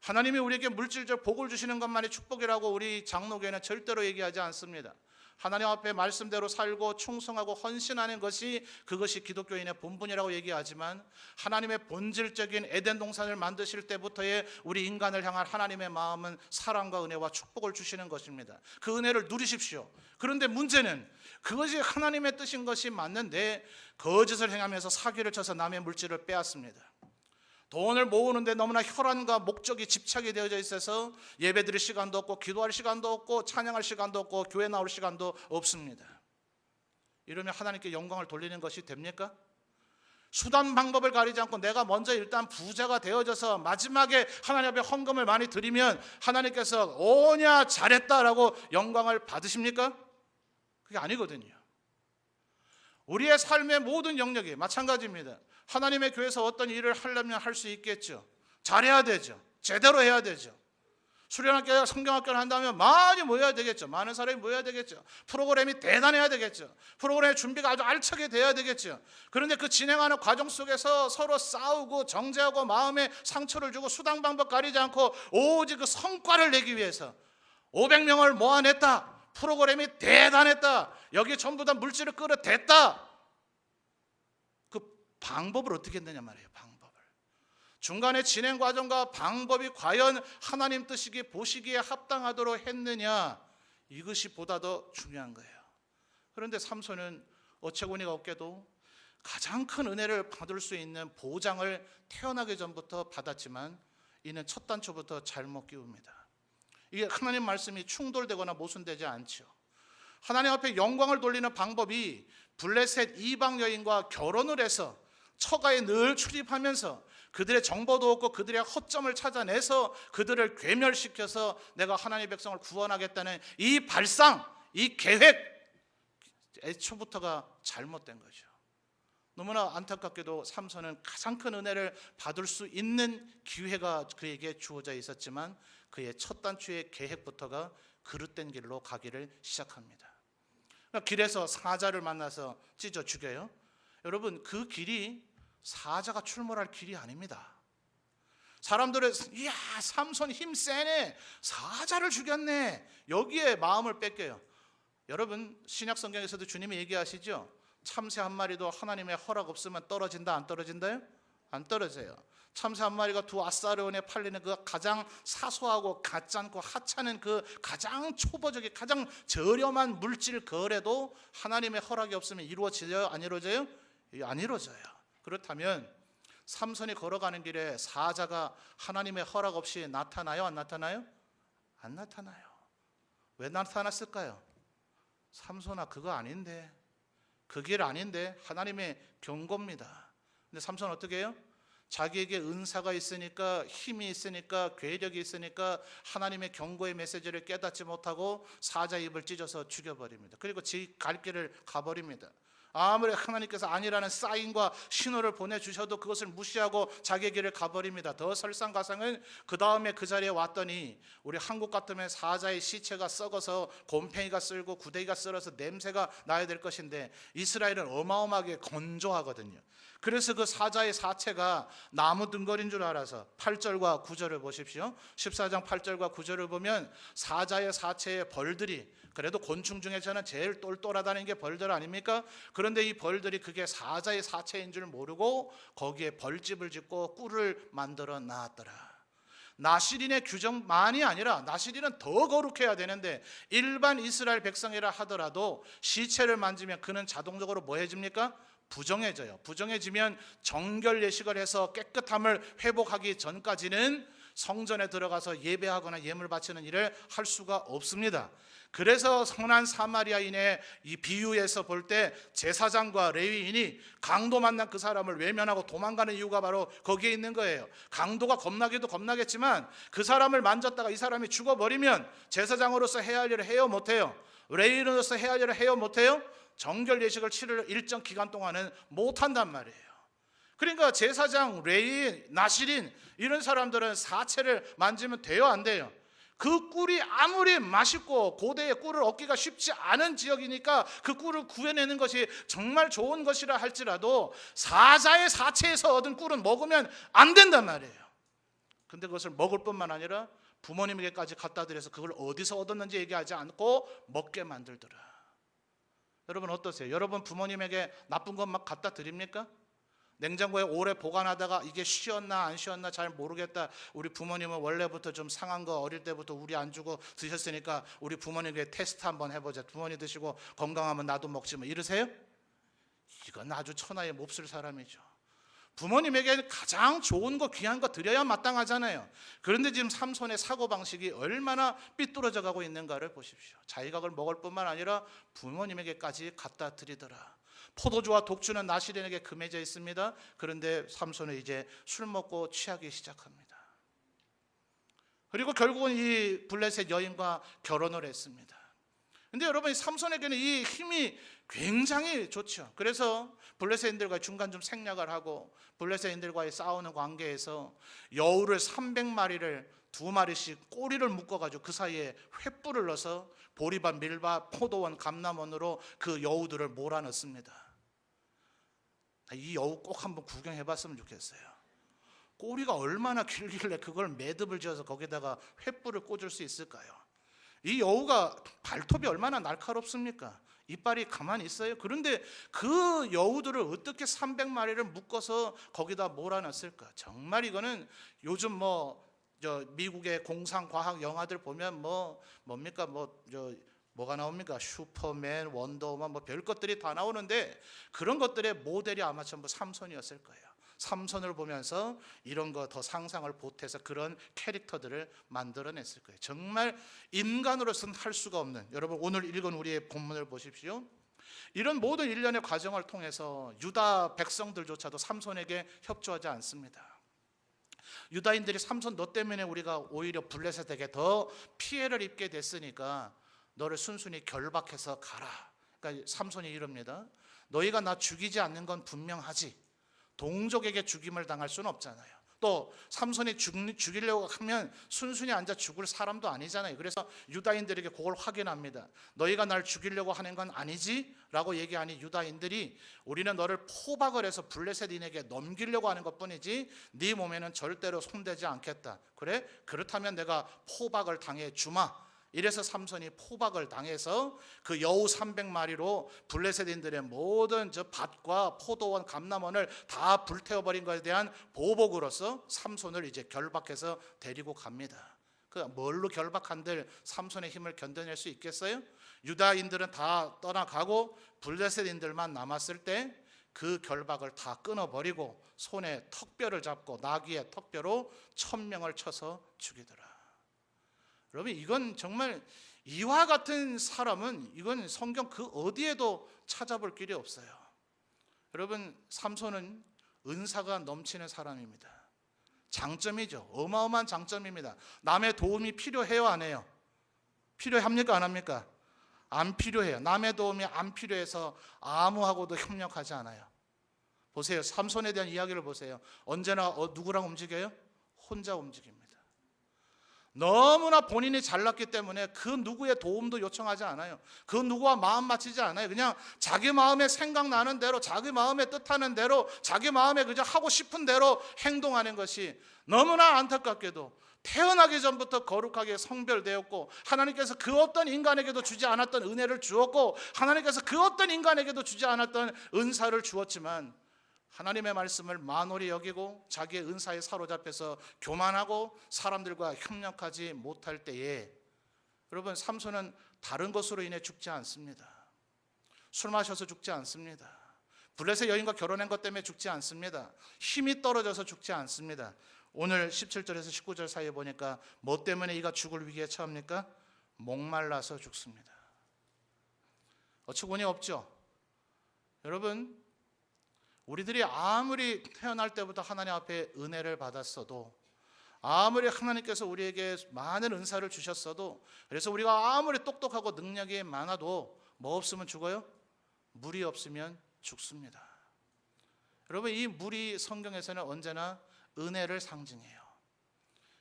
하나님이 우리에게 물질적 복을 주시는 것만이 축복이라고 우리 장로교회는 절대로 얘기하지 않습니다. 하나님 앞에 말씀대로 살고 충성하고 헌신하는 것이, 그것이 기독교인의 본분이라고 얘기하지만 하나님의 본질적인 에덴 동산을 만드실 때부터의 우리 인간을 향한 하나님의 마음은 사랑과 은혜와 축복을 주시는 것입니다. 그 은혜를 누리십시오. 그런데 문제는 그것이 하나님의 뜻인 것이 맞는데 거짓을 행하면서 사기를 쳐서 남의 물질을 빼앗습니다. 돈을 모으는데 너무나 혈안과 목적이 집착이 되어져 있어서 예배드릴 시간도 없고 기도할 시간도 없고 찬양할 시간도 없고 교회 나올 시간도 없습니다. 이러면 하나님께 영광을 돌리는 것이 됩니까? 수단 방법을 가리지 않고 내가 먼저 일단 부자가 되어져서 마지막에 하나님 앞에 헌금을 많이 드리면 하나님께서 오냐 잘했다라고 영광을 받으십니까? 그게 아니거든요. 우리의 삶의 모든 영역이 마찬가지입니다. 하나님의 교회에서 어떤 일을 하려면 할 수 있겠죠. 잘해야 되죠. 제대로 해야 되죠. 수련학교, 성경학교를 한다면 많이 모여야 되겠죠. 많은 사람이 모여야 되겠죠. 프로그램이 대단해야 되겠죠. 프로그램의 준비가 아주 알차게 돼야 되겠죠. 그런데 그 진행하는 과정 속에서 서로 싸우고 정죄하고 마음에 상처를 주고 수단 방법 가리지 않고 오직 그 성과를 내기 위해서 500명을 모아냈다. 프로그램이 대단했다. 여기 전부 다 물질을 끌어댔다. 그 방법을 어떻게 했느냐 말이에요. 방법을. 중간에 진행 과정과 방법이 과연 하나님 뜻이기 보시기에 합당하도록 했느냐, 이것이 보다 더 중요한 거예요. 그런데 삼손은 어처구니가 없게도 가장 큰 은혜를 받을 수 있는 보장을 태어나기 전부터 받았지만 이는 첫 단추부터 잘못 끼웁니다. 이게 하나님 말씀이 충돌되거나 모순되지 않죠. 하나님 앞에 영광을 돌리는 방법이 블레셋 이방 여인과 결혼을 해서 처가에 늘 출입하면서 그들의 정보도 얻고 그들의 허점을 찾아내서 그들을 괴멸시켜서 내가 하나님의 백성을 구원하겠다는 이 발상, 이 계획, 애초부터가 잘못된 거죠. 너무나 안타깝게도 삼손은 가장 큰 은혜를 받을 수 있는 기회가 그에게 주어져 있었지만 그의 첫 단추의 계획부터가 그릇된 길로 가기를 시작합니다. 길에서 사자를 만나서 찢어 죽여요. 여러분, 그 길이 사자가 출몰할 길이 아닙니다. 사람들은 이야, 삼손 힘 세네, 사자를 죽였네, 여기에 마음을 뺏겨요. 여러분, 신약 성경에서도 주님이 얘기하시죠. 참새 한 마리도 하나님의 허락 없으면 떨어진다, 안 떨어진다요? 안 떨어져요. 참새 한 마리가 두 아사르원에 팔리는 그 가장 사소하고 가짜고 하찮은 그 가장 초보적인 가장 저렴한 물질 거래도 하나님의 허락이 없으면 이루어져요? 안 이루어져요? 안 이루어져요. 그렇다면 삼손이 걸어가는 길에 사자가 하나님의 허락 없이 나타나요? 안 나타나요? 안 나타나요. 왜 나타났을까요? 삼손아, 그거 아닌데, 그 길 아닌데, 하나님의 경고입니다. 근데 삼손 어떻게 해요? 자기에게 은사가 있으니까, 힘이 있으니까, 괴력이 있으니까 하나님의 경고의 메시지를 깨닫지 못하고 사자 입을 찢어서 죽여버립니다. 그리고 지 갈 길을 가버립니다. 아무리 하나님께서 아니라는 사인과 신호를 보내주셔도 그것을 무시하고 자기의 길을 가버립니다. 더 설상가상은 그 다음에 그 자리에 왔더니 우리 한국 같으면 사자의 시체가 썩어서 곰팡이가 쓸고 구데기가 썰어서 냄새가 나야 될 것인데 이스라엘은 어마어마하게 건조하거든요. 그래서 그 사자의 사체가 나무 등거리인 줄 알아서 8절과 9절을 보십시오. 14장 8절과 9절을 보면 사자의 사체에 벌들이, 그래도 곤충 중에서는 제일 똘똘하다는 게 벌들 아닙니까? 그런데 이 벌들이 그게 사자의 사체인 줄 모르고 거기에 벌집을 짓고 꿀을 만들어 놨더라. 나시린의 규정만이 아니라 나시린은 더 거룩해야 되는데 일반 이스라엘 백성이라 하더라도 시체를 만지면 그는 자동적으로 뭐 해집니까? 부정해져요. 부정해지면 정결 예식을 해서 깨끗함을 회복하기 전까지는 성전에 들어가서 예배하거나 예물 바치는 일을 할 수가 없습니다. 그래서 선한 사마리아인의 이 비유에서 볼 때 제사장과 레위인이 강도 만난 그 사람을 외면하고 도망가는 이유가 바로 거기에 있는 거예요. 강도가 겁나기도 겁나겠지만 그 사람을 만졌다가 이 사람이 죽어버리면 제사장으로서 해야 할 일을 해요, 못해요? 레위인으로서 해야 할 일을 해요, 못해요? 정결 예식을 치를 일정 기간 동안은 못한단 말이에요. 그러니까 제사장, 레위인, 나시린 이런 사람들은 사체를 만지면 돼요, 안 돼요? 그 꿀이 아무리 맛있고 고대의 꿀을 얻기가 쉽지 않은 지역이니까 그 꿀을 구해내는 것이 정말 좋은 것이라 할지라도 사자의 사체에서 얻은 꿀은 먹으면 안 된단 말이에요. 근데 그것을 먹을 뿐만 아니라 부모님에게까지 갖다 드려서 그걸 어디서 얻었는지 얘기하지 않고 먹게 만들더라. 여러분 어떠세요? 여러분 부모님에게 나쁜 것 막 갖다 드립니까? 냉장고에 오래 보관하다가 이게 쉬었나 안 쉬었나 잘 모르겠다. 우리 부모님은 원래부터 좀 상한 거 어릴 때부터 우리 안 주고 드셨으니까 우리 부모님에게 테스트 한번 해보자. 부모님 드시고 건강하면 나도 먹지 뭐 이러세요? 이건 아주 천하에 몹쓸 사람이죠. 부모님에게 가장 좋은 거 귀한 거 드려야 마땅하잖아요. 그런데 지금 삼손의 사고방식이 얼마나 삐뚤어져 가고 있는가를 보십시오. 자기가 그걸 먹을 뿐만 아니라 부모님에게까지 갖다 드리더라. 포도주와 독주는 나시린에게 금해져 있습니다. 그런데 삼손은 이제 술 먹고 취하기 시작합니다. 그리고 결국은 이 블레셋 여인과 결혼을 했습니다. 근데 여러분 삼손에게는 이 힘이 굉장히 좋죠. 그래서 블레셋인들과 중간 좀 생략을 하고 블레셋인들과의 싸우는 관계에서 여우를 300마리를 2마리씩 꼬리를 묶어가지고 그 사이에 횃불을 넣어서 보리밭, 밀밭, 포도원, 감남원으로 그 여우들을 몰아넣습니다. 이 여우 꼭 한번 구경해봤으면 좋겠어요. 꼬리가 얼마나 길길래 그걸 매듭을 지어서 거기다가 횃불을 꽂을 수 있을까요? 이 여우가 발톱이 얼마나 날카롭습니까? 이빨이 가만히 있어요? 그런데 그 여우들을 어떻게 300마리를 묶어서 거기다 몰아넣었을까? 정말 이거는 요즘 미국의 공상과학 영화들 보면 뭡니까 뭐가 나옵니까? 슈퍼맨, 원더우먼 뭐 별 것들이 다 나오는데 그런 것들의 모델이 아마 전부 삼손이었을 거예요. 삼손을 보면서 이런 거 더 상상을 보태서 그런 캐릭터들을 만들어냈을 거예요. 정말 인간으로서는 할 수가 없는, 여러분 오늘 읽은 우리의 본문을 보십시오. 이런 모든 일련의 과정을 통해서 유다 백성들조차도 삼손에게 협조하지 않습니다. 유다인들이 삼손 너 때문에 우리가 오히려 블레셋에게 더 피해를 입게 됐으니까 너를 순순히 결박해서 가라. 그러니까 삼손이 이럽니다. 너희가 나 죽이지 않는 건 분명하지. 동족에게 죽임을 당할 수는 없잖아요. 또 삼손이 죽이려고 하면 순순히 앉아 죽을 사람도 아니잖아요. 그래서 유다인들에게 그걸 확인합니다. 너희가 날 죽이려고 하는 건 아니지? 라고 얘기하니 유다인들이 우리는 너를 포박을 해서 블레셋인에게 넘기려고 하는 것뿐이지 네 몸에는 절대로 손대지 않겠다. 그래? 그렇다면 내가 포박을 당해 주마. 이래서 삼손이 포박을 당해서 그 여우 300마리로 블레셋인들의 모든 저 밭과 포도원, 감람원을 다 불태워버린 것에 대한 보복으로서 삼손을 이제 결박해서 데리고 갑니다. 그 뭘로 결박한들 삼손의 힘을 견뎌낼 수 있겠어요? 유다인들은 다 떠나가고 블레셋인들만 남았을 때 그 결박을 다 끊어버리고 손에 턱뼈를 잡고 나귀의 턱뼈로 1000명을 쳐서 죽이더라. 여러분 이건 정말 이와 같은 사람은 이건 성경 그 어디에도 찾아볼 길이 없어요. 여러분 삼손은 은사가 넘치는 사람입니다. 장점이죠. 어마어마한 장점입니다. 남의 도움이 필요해요 안 해요? 필요합니까 안 합니까? 안 필요해요. 남의 도움이 안 필요해서 아무하고도 협력하지 않아요. 보세요. 삼손에 대한 이야기를 보세요. 언제나 누구랑 움직여요? 혼자 움직입니다. 너무나 본인이 잘났기 때문에 그 누구의 도움도 요청하지 않아요. 그 누구와 마음 맞추지 않아요. 그냥 자기 마음에 생각나는 대로, 자기 마음에 뜻하는 대로, 자기 마음에 그저 하고 싶은 대로 행동하는 것이 너무나 안타깝게도 태어나기 전부터 거룩하게 성별되었고 하나님께서 그 어떤 인간에게도 주지 않았던 은혜를 주었고 하나님께서 그 어떤 인간에게도 주지 않았던 은사를 주었지만 하나님의 말씀을 만홀히 여기고 자기의 은사에 사로잡혀서 교만하고 사람들과 협력하지 못할 때에 여러분 삼손은 다른 것으로 인해 죽지 않습니다. 술 마셔서 죽지 않습니다. 블레셋 여인과 결혼한 것 때문에 죽지 않습니다. 힘이 떨어져서 죽지 않습니다. 오늘 17절에서 19절 사이에 보니까 뭐 때문에 이가 죽을 위기에 처합니까? 목말라서 죽습니다. 어처구니 없죠. 여러분 우리들이 아무리 태어날 때부터 하나님 앞에 은혜를 받았어도 아무리 하나님께서 우리에게 많은 은사를 주셨어도 그래서 우리가 아무리 똑똑하고 능력이 많아도 뭐 없으면 죽어요? 물이 없으면 죽습니다. 여러분 이 물이 성경에서는 언제나 은혜를 상징해요.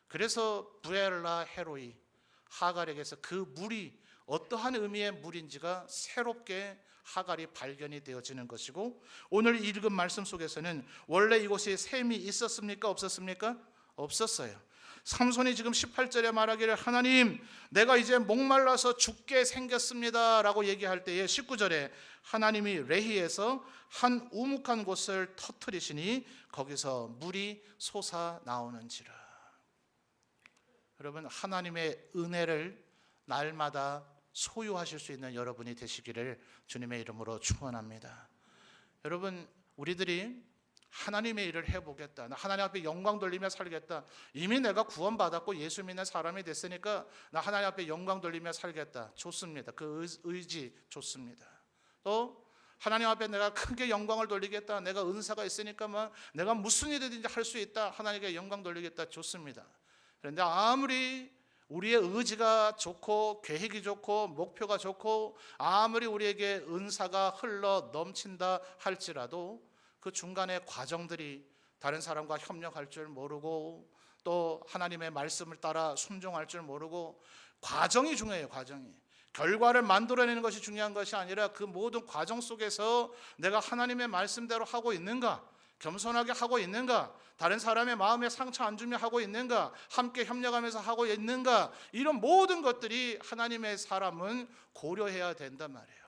그래서 부엘라 헤로이 하갈에게서 그 물이 어떠한 의미의 물인지가 새롭게 하갈이 발견이 되어지는 것이고 오늘 읽은 말씀 속에서는 원래 이곳에 샘이 있었습니까? 없었습니까? 없었어요. 삼손이 지금 18절에 말하기를 하나님 내가 이제 목말라서 죽게 생겼습니다 라고 얘기할 때에 19절에 하나님이 레히에서 한 우묵한 곳을 터뜨리시니 거기서 물이 솟아나오는지라. 여러분 하나님의 은혜를 날마다 소유하실 수 있는 여러분이 되시기를 주님의 이름으로 축원합니다. 여러분 우리들이 하나님의 일을 해보겠다, 나 하나님 앞에 영광 돌리며 살겠다, 이미 내가 구원받았고 예수 믿는 사람이 됐으니까 나 하나님 앞에 영광 돌리며 살겠다, 좋습니다. 그 의지 좋습니다. 또 하나님 앞에 내가 크게 영광을 돌리겠다, 내가 은사가 있으니까 내가 무슨 일이든지 할 수 있다, 하나님께 영광 돌리겠다, 좋습니다. 그런데 아무리 우리의 의지가 좋고 계획이 좋고 목표가 좋고 아무리 우리에게 은사가 흘러 넘친다 할지라도 그 중간의 과정들이 다른 사람과 협력할 줄 모르고 또 하나님의 말씀을 따라 순종할 줄 모르고 과정이 중요해요. 과정이 결과를 만들어내는 것이 중요한 것이 아니라 그 모든 과정 속에서 내가 하나님의 말씀대로 하고 있는가, 겸손하게 하고 있는가, 다른 사람의 마음에 상처 안 주며 하고 있는가, 함께 협력하면서 하고 있는가, 이런 모든 것들이 하나님의 사람은 고려해야 된단 말이에요.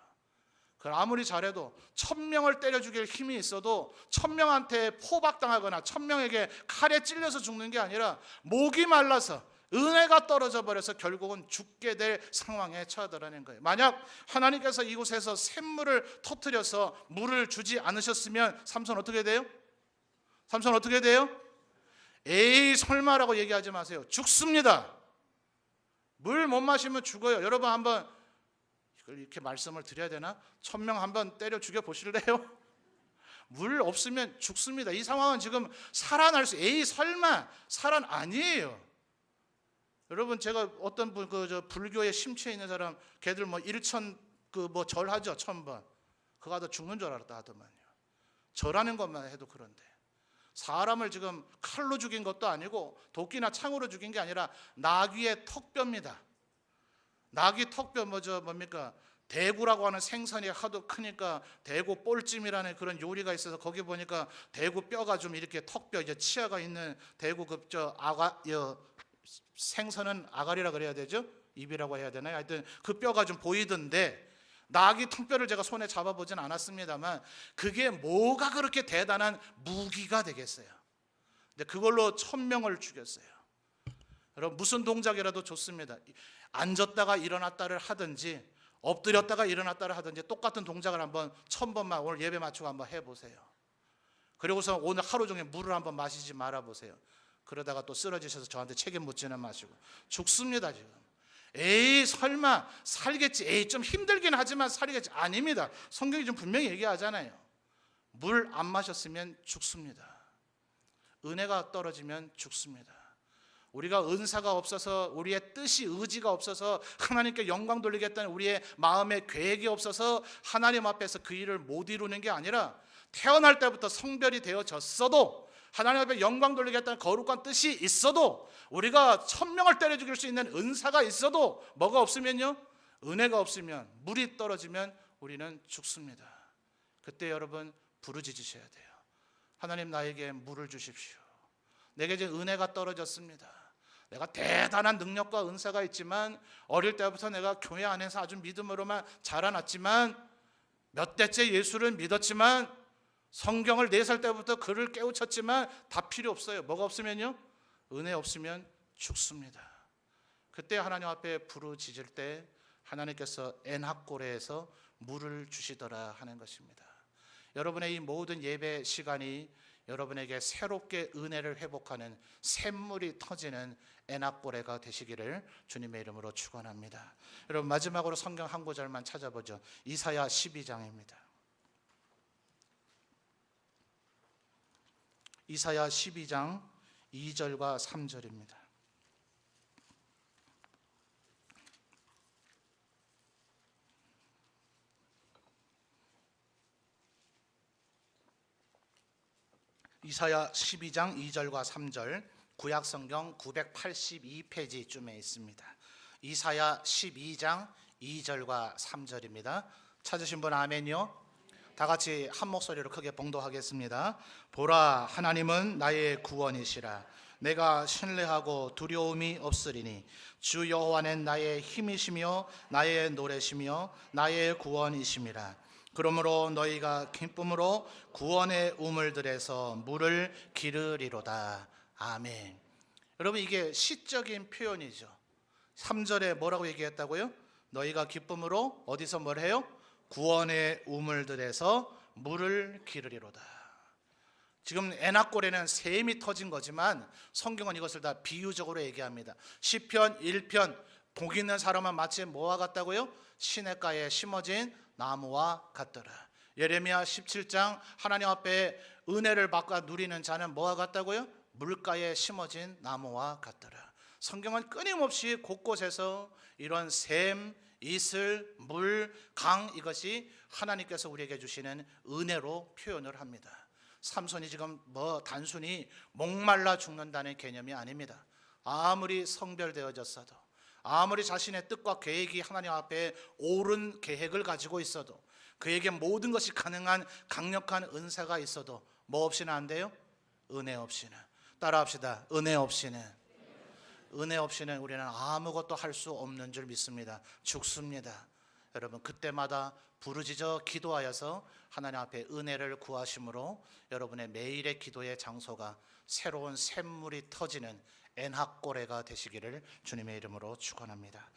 아무리 잘해도 1000명을 때려 죽일 힘이 있어도 1000명한테 포박당하거나 1000명에게 칼에 찔려서 죽는 게 아니라 목이 말라서 은혜가 떨어져 버려서 결국은 죽게 될 상황에 처하더라는 거예요. 만약 하나님께서 이곳에서 샘물을 터뜨려서 물을 주지 않으셨으면 삼손 어떻게 돼요? 삼손 어떻게 돼요? 에이 설마라고 얘기하지 마세요. 죽습니다. 물 못 마시면 죽어요. 여러분 한번 이걸 이렇게 말씀을 드려야 되나? 1000명 한번 때려 죽여 보실래요? 물 없으면 죽습니다. 이 상황은 지금 살아날 수, 에이 설마 살아 아니에요. 여러분 제가 어떤 분 불교에 심취해 있는 사람 걔들 뭐 1000 절하죠. 1000번. 그거 하다 죽는 줄 알았다 하더만요. 절하는 것만 해도 그런데 사람을 지금 칼로 죽인 것도 아니고 도끼나 창으로 죽인 게 아니라 나귀의 턱뼈입니다. 나귀 턱뼈 뭡니까? 대구라고 하는 생선이 하도 크니까 대구 볼찜이라는 그런 요리가 있어서 거기 보니까 대구 뼈가 좀 이렇게 턱뼈 이제 치아가 있는 대구 생선은 아가리라 그래야 되죠? 입이라고 해야 되나요? 하여튼 그 뼈가 좀 보이던데 나귀 턱뼈를 제가 손에 잡아보진 않았습니다만 그게 뭐가 그렇게 대단한 무기가 되겠어요. 근데 그걸로 1000명을 죽였어요. 여러분 무슨 동작이라도 좋습니다. 앉았다가 일어났다를 하든지 엎드렸다가 일어났다를 하든지 똑같은 동작을 한번 1000번만 오늘 예배 맞추고 한번 해보세요. 그리고서 오늘 하루 종일 물을 한번 마시지 말아보세요. 그러다가 또 쓰러지셔서 저한테 책임 묻지는 마시고 죽습니다 지금. 에이 설마 살겠지. 에이 좀 힘들긴 하지만 살겠지. 아닙니다. 성경이 좀 분명히 얘기하잖아요. 물 안 마셨으면 죽습니다. 은혜가 떨어지면 죽습니다. 우리가 은사가 없어서 우리의 뜻이 의지가 없어서 하나님께 영광 돌리겠다는 우리의 마음의 계획이 없어서 하나님 앞에서 그 일을 못 이루는 게 아니라 태어날 때부터 성별이 되어졌어도 하나님 앞에 영광 돌리겠다는 거룩한 뜻이 있어도 우리가 1000명을 때려 죽일 수 있는 은사가 있어도 뭐가 없으면요? 은혜가 없으면 물이 떨어지면 우리는 죽습니다. 그때 여러분 부르짖으셔야 돼요. 하나님 나에게 물을 주십시오. 내게 이제 은혜가 떨어졌습니다. 내가 대단한 능력과 은사가 있지만 어릴 때부터 내가 교회 안에서 아주 믿음으로만 자라났지만 몇 대째 예수를 믿었지만 성경을 4살 때부터 글을 깨우쳤지만 다 필요 없어요. 뭐가 없으면요? 은혜 없으면 죽습니다. 그때 하나님 앞에 부르짖을 때 하나님께서 엔합고레에서 물을 주시더라 하는 것입니다. 여러분의 이 모든 예배 시간이 여러분에게 새롭게 은혜를 회복하는 샘물이 터지는 엔합고레가 되시기를 주님의 이름으로 축원합니다. 여러분 마지막으로 성경 한 구절만 찾아보죠. 이사야 12장입니다. 이사야 12장 2절과 3절입니다. 이사야 12장 2절과 3절 구약성경 982페이지쯤에 있습니다. 이사야 12장 2절과 3절입니다. 찾으신 분 아멘요. 다 같이 한 목소리로 크게 봉독하겠습니다. 보라 하나님은 나의 구원이시라. 내가 신뢰하고 두려움이 없으리니 주 여호와는 나의 힘이시며 나의 노래시며 나의 구원이심이라. 그러므로 너희가 기쁨으로 구원의 우물들에서 물을 기르리로다. 아멘. 여러분 이게 시적인 표현이죠. 3절에 뭐라고 얘기했다고요? 너희가 기쁨으로 어디서 뭘 해요? 구원의 우물들에서 물을 기르리로다. 지금 엔합고레는 샘이 터진 거지만 성경은 이것을 다 비유적으로 얘기합니다. 시편 1편 복 있는 사람은 마치 뭐와 같다고요? 시냇가에 심어진 나무와 같더라. 예레미야 17장 하나님 앞에 은혜를 받고 누리는 자는 뭐와 같다고요? 물가에 심어진 나무와 같더라. 성경은 끊임없이 곳곳에서 이런 샘, 이슬, 물, 강 이것이 하나님께서 우리에게 주시는 은혜로 표현을 합니다. 삼손이 지금 단순히 목말라 죽는다는 개념이 아닙니다. 아무리 성별되어졌어도 아무리 자신의 뜻과 계획이 하나님 앞에 옳은 계획을 가지고 있어도 그에게 모든 것이 가능한 강력한 은사가 있어도 뭐 없이는 안 돼요? 은혜 없이는. 따라합시다. 은혜 없이는 우리는 아무것도 할 수 없는 줄 믿습니다. 죽습니다. 여러분 그때마다 부르짖어 기도하여서 하나님 앞에 은혜를 구하심으로 여러분의 매일의 기도의 장소가 새로운 샘물이 터지는 엔학고레가 되시기를 주님의 이름으로 축원합니다.